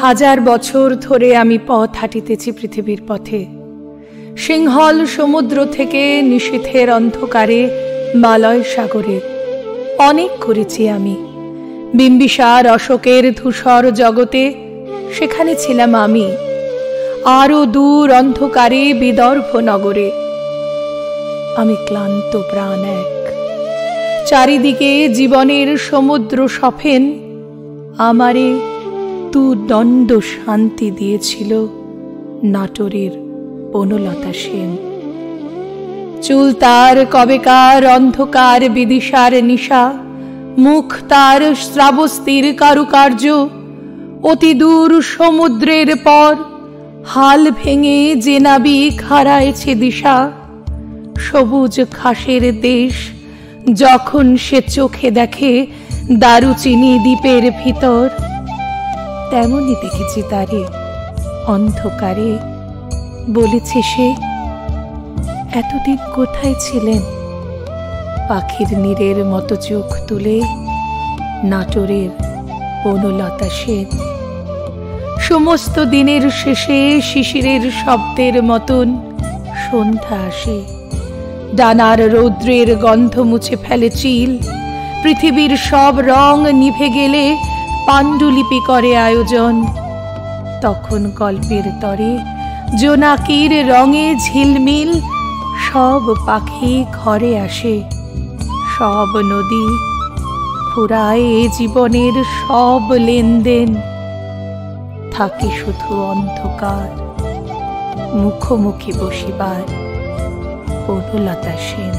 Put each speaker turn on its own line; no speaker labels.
হাজার বছর ধরে আমি পথ হাঁটিতেছি পৃথিবীর পথে, সিংহল সমুদ্র থেকে নিশীথের অন্ধকারে মালয় সাগরে। অনেক করেছি আমি, বিম্বিসার অশোকের ধূসর জগতে সেখানে ছিলাম আমি, আরো দূর অন্ধকারে বিদর্ভ নগরে। আমি ক্লান্ত প্রাণ এক, চারিদিকে জীবনের সমুদ্র সফেন, আমারে তু দণ্ড শান্তি দিয়েছিল নাটোরের বনলতা সেন। চুল তার কবেকার অন্ধকার বিদিশার নিশা, মুখ তার শ্রাবস্তির কারুকার্য, অতি দূর সমুদ্রের পর হাল ভেঙে যে নাবিক হারায়েছে দিশা। সবুজ ঘাসের দেশ যখন সে চোখে দেখে দারুচিনি দ্বীপের ভিতর, তেমনি দেখেছি তারে অন্ধকারে। বলেছে সে, এতদিন কোথায় ছিলেন? পাখির নীড়ের মতো চোখ তুলে নাটোরের বনলতা সেন। সমস্ত দিনের শেষে শিশিরের শব্দের মতন সন্ধ্যা আসে, ডানার রৌদ্রের গন্ধ মুছে ফেলে চিল। পৃথিবীর সব রং নিভে গেলে পাণ্ডুলিপি করে আয়োজন। তখন গল্পের তরে জোনাকির রঙে ঝিলমিল সব পাখি ঘরে আসে, সব নদী ফুরায় এ জীবনের সব লেনদেন। থাকে শুধু অন্ধকার, মুখোমুখি বসিবার বনলতা সেন।